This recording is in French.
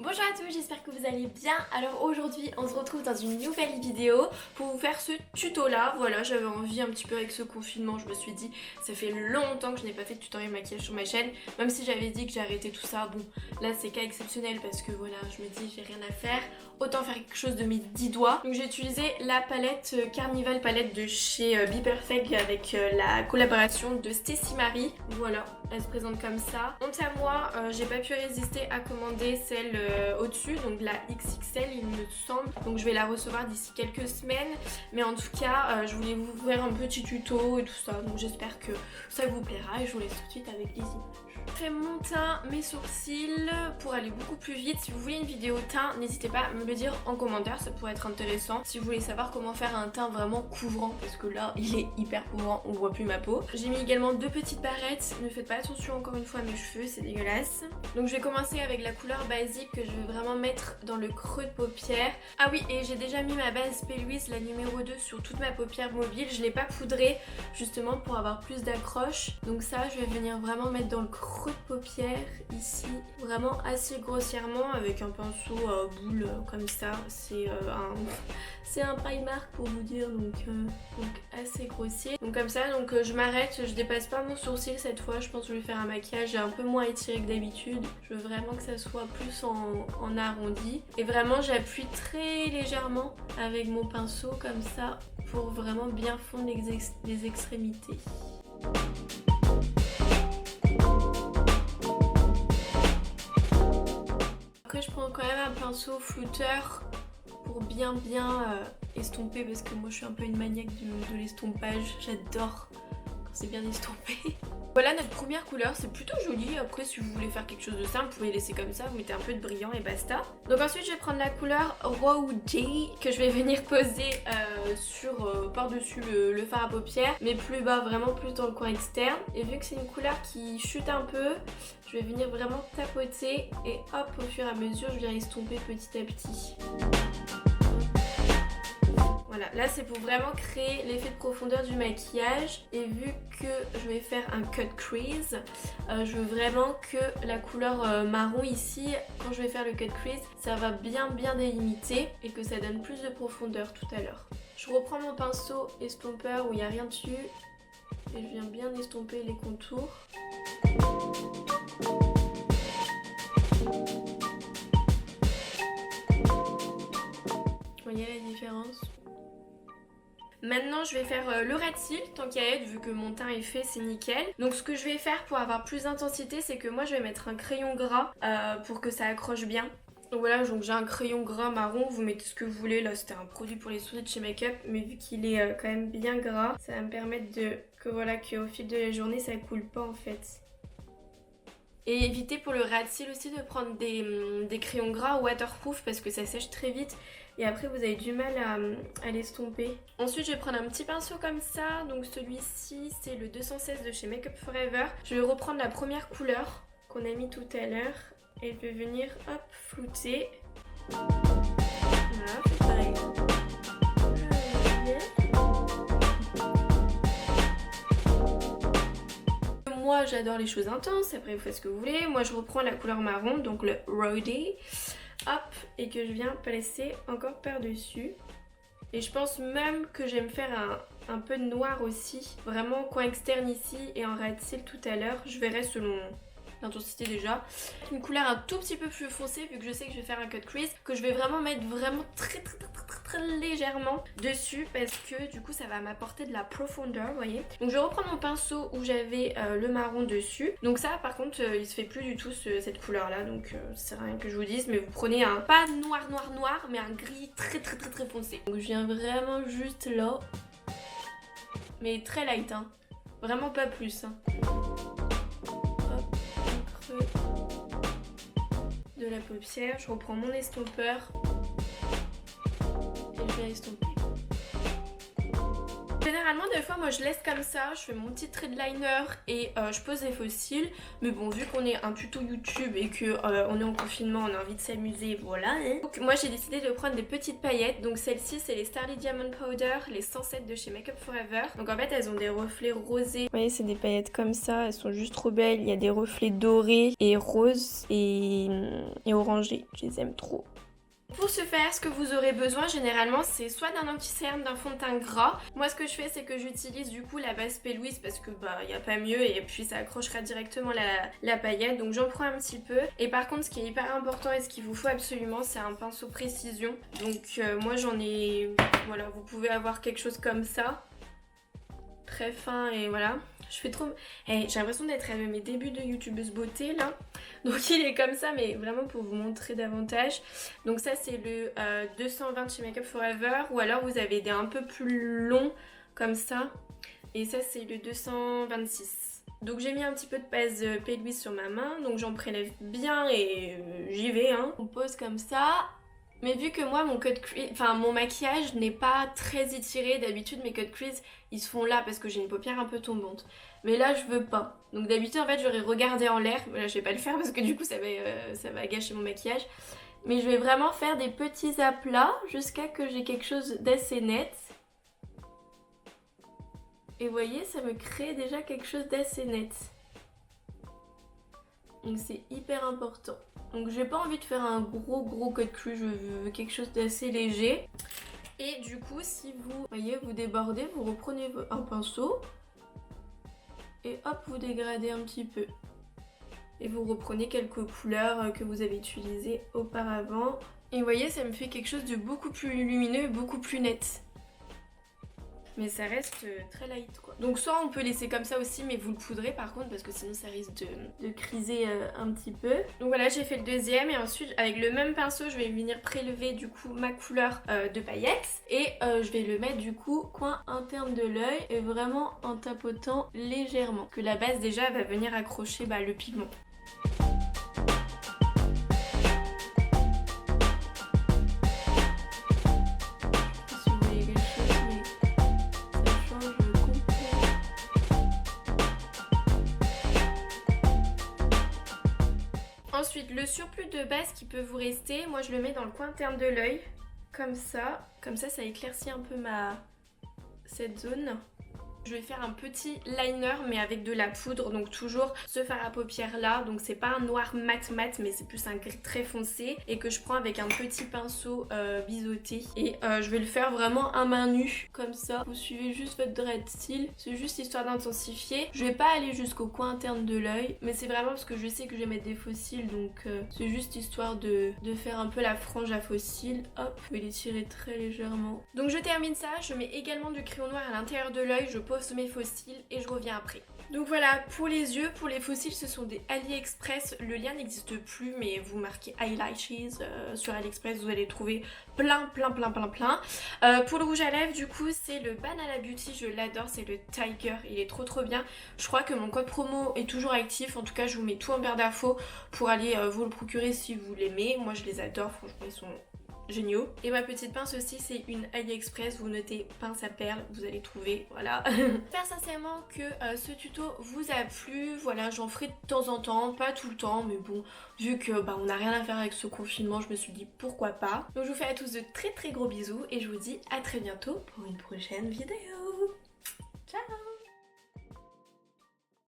Bonjour à tous, j'espère que vous allez bien. Alors aujourd'hui on se retrouve dans une nouvelle vidéo pour vous faire ce tuto là. Voilà, j'avais envie un petit peu avec ce confinement, je me suis dit ça fait longtemps que je n'ai pas fait de tutoriel maquillage sur ma chaîne. Même si j'avais dit que j'arrêtais tout ça, bon là c'est cas exceptionnel parce que voilà, je me dis j'ai rien à faire, autant faire quelque chose de mes 10 doigts. Donc j'ai utilisé la palette Carnival palette de chez Be Perfect avec la collaboration de Stécie Marie. Voilà, elle se présente comme ça. Honte à moi, j'ai pas pu résister à commander celle au-dessus, donc la XXL il me semble. Donc je vais la recevoir d'ici quelques semaines. Mais en tout cas, je voulais vous faire un petit tuto et tout ça. Donc j'espère que ça vous plaira et je vous laisse tout de suite avec les images. Je fais mon teint, mes sourcils pour aller beaucoup plus vite. Si vous voulez une vidéo teint, n'hésitez pas à me le dire en commentaire, ça pourrait être intéressant. Si vous voulez savoir comment faire un teint vraiment couvrant, parce que là il est hyper couvrant, on voit plus ma peau. J'ai mis également deux petites barrettes, ne faites pas attention encore une fois à mes cheveux, c'est dégueulasse. Donc je vais commencer avec la couleur basique que je vais vraiment mettre dans le creux de paupière. Ah oui, et j'ai déjà mis ma base P. Louise, la numéro 2 sur toute ma paupière mobile. Je l'ai pas poudrée justement pour avoir plus d'accroche. Donc ça je vais venir vraiment mettre dans le creux de paupière ici, vraiment assez grossièrement avec un pinceau boule comme ça. C'est un Primark pour vous dire, donc assez grossier. Donc comme ça, donc je m'arrête, je dépasse pas mon sourcil cette fois. Je pense que je vais faire un maquillage un peu moins étiré que d'habitude. Je veux vraiment que ça soit plus en arrondi. Et vraiment j'appuie très légèrement avec mon pinceau comme ça pour vraiment bien fondre les extrémités. Après je prends quand même un pinceau flouteur pour bien estomper, parce que moi je suis un peu une maniaque de l'estompage. J'adore quand c'est bien estompé. Voilà notre première couleur, c'est plutôt joli. Après si vous voulez faire quelque chose de simple, vous pouvez laisser comme ça, vous mettez un peu de brillant et basta. Donc ensuite je vais prendre la couleur Rosé que je vais venir poser par-dessus le fard à paupières, mais plus bas, vraiment plus dans le coin externe. Et vu que c'est une couleur qui chute un peu, je vais venir vraiment tapoter et hop, au fur et à mesure je viens estomper petit à petit. Voilà, là c'est pour vraiment créer l'effet de profondeur du maquillage. Et vu que je vais faire un cut crease, je veux vraiment que la couleur marron ici, quand je vais faire le cut crease, ça va bien délimiter et que ça donne plus de profondeur tout à l'heure. Je reprends mon pinceau estompeur où il n'y a rien dessus et je viens bien estomper les contours. Vous voyez la différence ? Maintenant je vais faire le red seal tant qu'à être, vu que mon teint est fait, c'est nickel. Donc ce que je vais faire pour avoir plus d'intensité, c'est que moi je vais mettre un crayon gras pour que ça accroche bien. Donc voilà, donc j'ai un crayon gras marron, vous mettez ce que vous voulez. Là c'était un produit pour les sourcils de chez Make Up, mais vu qu'il est quand même bien gras, ça va me permettre qu'au fil de la journée ça coule pas en fait. Et évitez pour le red seal aussi de prendre des crayons gras waterproof parce que ça sèche très vite et après vous avez du mal à l'estomper. Ensuite je vais prendre un petit pinceau comme ça, donc celui-ci c'est le 216 de chez Make Up Forever. Je vais reprendre la première couleur qu'on a mis tout à l'heure et je vais venir hop flouter. Voilà, c'est pareil. Moi j'adore les choses intenses, après vous faites ce que vous voulez. Moi je reprends la couleur marron, donc le Rosé, hop, et que je viens placer encore par dessus. Et je pense même que j'aime faire un peu de noir aussi, vraiment coin externe ici et en red seal tout à l'heure. Je verrai selon l'intensité déjà. Une couleur un tout petit peu plus foncée vu que je sais que je vais faire un cut crease, que je vais vraiment mettre vraiment très légèrement dessus parce que du coup ça va m'apporter de la profondeur, vous voyez. Donc je vais reprendre mon pinceau où j'avais le marron dessus. Donc ça par contre il se fait plus du tout cette couleur là, donc c'est rien que je vous dise, mais vous prenez un pas noir mais un gris très foncé. Donc je viens vraiment juste là, mais très light hein, vraiment pas plus hein. De la paupière, je reprends mon estompeur et je viens estomper. Généralement des fois moi je laisse comme ça, je fais mon petit trait de liner et je pose des faux cils. Mais bon, vu qu'on est un tuto YouTube et que on est en confinement, on a envie de s'amuser, voilà. Donc moi j'ai décidé de prendre des petites paillettes. Donc celles-ci c'est les Starly Diamond Powder, les 107 de chez Make Up For Ever. Donc en fait elles ont des reflets rosés. Vous voyez, c'est des paillettes comme ça, elles sont juste trop belles. Il y a des reflets dorés et roses et orangés, je les aime trop. Pour ce faire, ce que vous aurez besoin généralement, c'est soit d'un anti-cerne, d'un fond de teint gras. Moi ce que je fais, c'est que j'utilise du coup la base P. Louise parce que bah y a pas mieux et puis ça accrochera directement la paillette. Donc j'en prends un petit peu. Et par contre, ce qui est hyper important et ce qu'il vous faut absolument, c'est un pinceau précision. Donc moi j'en ai, voilà, vous pouvez avoir quelque chose comme ça, très fin et voilà. Je fais trop... Hey, j'ai l'impression d'être à mes débuts de youtubeuse beauté là. Donc il est comme ça, mais vraiment pour vous montrer davantage. Donc ça c'est le 220 chez Make Up For Ever. Ou alors vous avez des un peu plus longs comme ça. Et ça c'est le 226. Donc j'ai mis un petit peu de base P. Louise sur ma main. Donc j'en prélève bien et j'y vais hein. On pose comme ça. Mais vu que moi mon maquillage n'est pas très étiré, d'habitude mes cut crease ils se font là parce que j'ai une paupière un peu tombante. Mais là je veux pas. Donc d'habitude en fait j'aurais regardé en l'air, mais là je vais pas le faire parce que du coup ça va gâcher mon maquillage. Mais je vais vraiment faire des petits aplats jusqu'à que j'ai quelque chose d'assez net. Et vous voyez, ça me crée déjà quelque chose d'assez net. Donc c'est hyper important. Donc j'ai pas envie de faire un gros cut crease, je veux quelque chose d'assez léger. Et du coup si vous voyez, vous débordez, vous reprenez un pinceau et hop, vous dégradez un petit peu. Et vous reprenez quelques couleurs que vous avez utilisées auparavant. Et vous voyez, ça me fait quelque chose de beaucoup plus lumineux et beaucoup plus net. Mais ça reste très light quoi. Donc soit on peut laisser comme ça aussi, mais vous le poudrez par contre parce que sinon ça risque de criser un petit peu. Donc voilà, j'ai fait le deuxième et ensuite avec le même pinceau je vais venir prélever du coup ma couleur de paillettes. Et je vais le mettre du coup coin interne de l'œil et vraiment en tapotant légèrement. Que la base déjà va venir accrocher le pigment. Ensuite, le surplus de base qui peut vous rester, moi je le mets dans le coin interne de l'œil, comme ça. Comme ça éclaircit un peu cette zone. Je vais faire un petit liner mais avec de la poudre, donc toujours ce fard à paupières là, donc c'est pas un noir mat mais c'est plus un gris très foncé et que je prends avec un petit pinceau biseauté et je vais le faire vraiment à main nue comme ça. Vous suivez juste votre dread style, c'est juste histoire d'intensifier. Je vais pas aller jusqu'au coin interne de l'œil, mais c'est vraiment parce que je sais que je vais mettre des faux cils, donc c'est juste histoire de faire un peu la frange à faux cils. Hop, je vais les tirer très légèrement. Donc je termine ça, je mets également du crayon noir à l'intérieur de l'œil, je pose mes faux cils et je reviens après. Donc voilà, pour les yeux, pour les faux cils, ce sont des AliExpress. Le lien n'existe plus, mais vous marquez eyelashes sur AliExpress, vous allez trouver plein. Pour le rouge à lèvres, du coup, c'est le Banana Beauty, je l'adore, c'est le Tiger, il est trop bien. Je crois que mon code promo est toujours actif, en tout cas je vous mets tout en barre d'infos pour aller vous le procurer si vous l'aimez. Moi je les adore, franchement ils sont géniaux. Et ma petite pince aussi, c'est une AliExpress, vous notez pince à perles, vous allez trouver, voilà. J'espère sincèrement que ce tuto vous a plu, voilà, j'en ferai de temps en temps, pas tout le temps, mais bon, vu que on n'a rien à faire avec ce confinement, je me suis dit pourquoi pas. Donc je vous fais à tous de très gros bisous et je vous dis à très bientôt pour une prochaine vidéo. Ciao!